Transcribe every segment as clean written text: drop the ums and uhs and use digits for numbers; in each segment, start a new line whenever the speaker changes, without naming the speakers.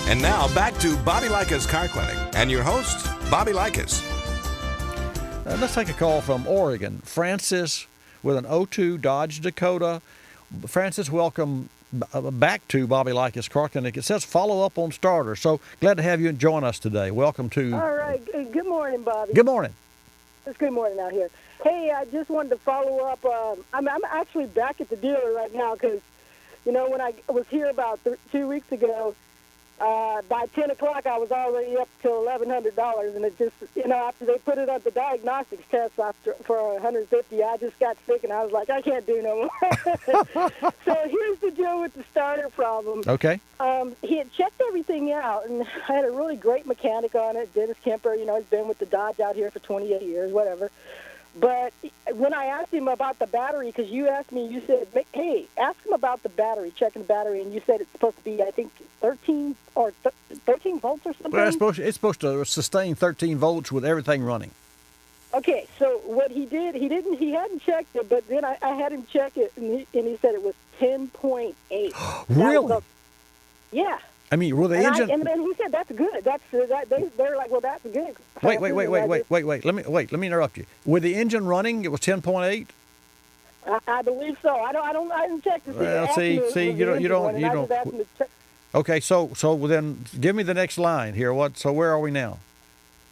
And now back to Bobby Likis Car Clinic and your host, Bobby Likis.
Let's take a call from Oregon. Francis with an '02 Dodge Dakota. Francis, welcome back to Bobby Likis Car Clinic. It says follow up on starter. So glad to have you join us today. Welcome to...
All right. Good morning, Bobby.
Good morning.
It's good morning out here. Hey, I just wanted to follow up. I'm actually back at the dealer right now because, when I was here about 2 weeks ago, by 10 o'clock I was already up to $1,100, and it just, after they put it on the diagnostics test for 150, I just got sick, and I was like, I can't do no more. So here's the deal with the starter problem.
Okay.
He had checked everything out, and I had a really great mechanic on it, Dennis Kemper. He's been with the Dodge out here for 28 years, whatever. But when I asked him about the battery, because you asked me, you said, hey, ask him about the battery, checking the battery, and you said it's supposed to be, I think, 13 volts or something?
Well, it's supposed to sustain 13 volts with everything running.
Okay, so what he did, he hadn't checked it, but then I had him check it, and he said it was 10.8.
Really?
Yeah.
I mean, will the engine...
And then he said, that's good. They're like, well, that's good.
Wait. Let me interrupt you. With the engine running, it was 10.8?
I believe so. I didn't check to see.
Well, see, you don't. Okay, so then give me the next line here. So where are we now?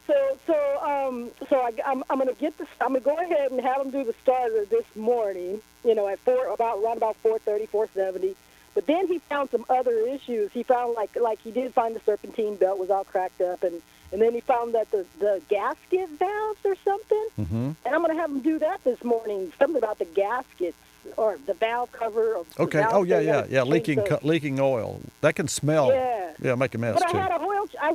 I'm gonna go ahead and have him do the starter this morning. At around about 4:30, 4:70. But then he found some other issues. He found like he did find the serpentine belt was all cracked up, and then he found that the gasket valves or something. Mm-hmm. And I'm going to have him do that this morning. Something about the gaskets or the valve cover.
Okay. Yeah. Leaking oil. That can smell. Yeah, make a mess
but
too.
I had a oil. I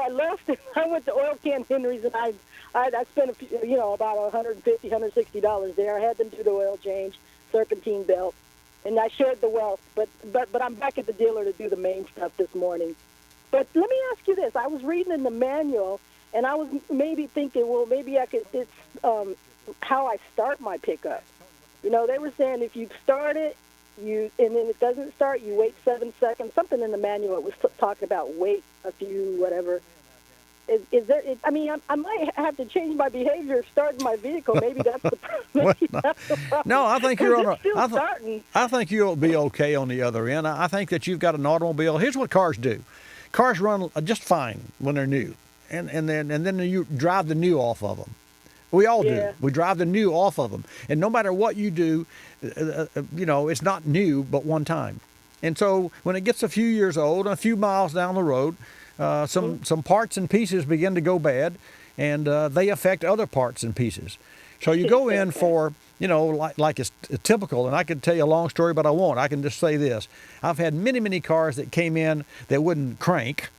left. I went to Oil Can Henry's, and I spent about $150, $160 there. I had them do the oil change, serpentine belt. And I shared the wealth, but I'm back at the dealer to do the main stuff this morning. But let me ask you this. I was reading in the manual, and I was maybe thinking, well, maybe I could, it's how I start my pickup. They were saying if you start it, and then it doesn't start, you wait 7 seconds. Something in the manual was talking about wait a few, whatever. Is there? I might have to change my behavior of starting my vehicle. Maybe that's the problem.
No, I think you're on
starting.
I think you'll be okay on the other end. I think that you've got an automobile. Here's what cars do. Cars run just fine when they're new, and then you drive the new off of them. We all do. We drive the new off of them, and no matter what you do, it's not new but one time. And so when it gets a few years old and a few miles down the road, some parts and pieces begin to go bad, and they affect other parts and pieces. So you go in for, like it's typical, and I could tell you a long story, but I won't. I can just say this. I've had many cars that came in that wouldn't crank,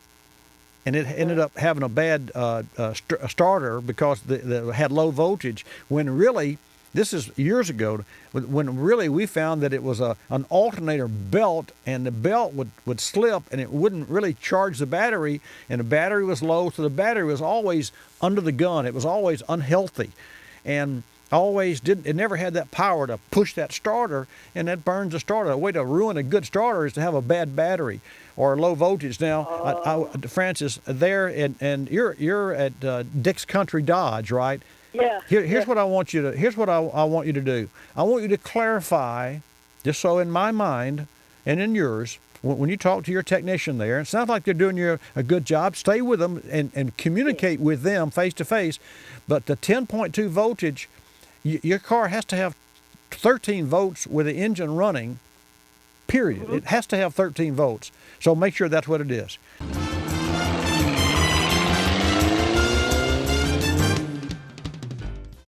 and it ended up having a bad starter because they had low voltage, when really, this is years ago, when really we found that it was an alternator belt, and the belt would slip, and it wouldn't really charge the battery, and the battery was low, so the battery was always under the gun. It was always unhealthy, and it never had that power to push that starter, and that burns the starter. A way to ruin a good starter is to have a bad battery or low voltage. Now, Francis, there, and you're at Dick's Country Dodge, right?
Yeah.
Here's what I want you to. Here's what I want you to do. I want you to clarify, just so in my mind and in yours, when you talk to your technician there, it sounds like they're doing you a good job. Stay with them and communicate with them face to face. But the 10.2 voltage, your car has to have 13 volts with the engine running. Period. Mm-hmm. It has to have 13 volts. So make sure that's what it is.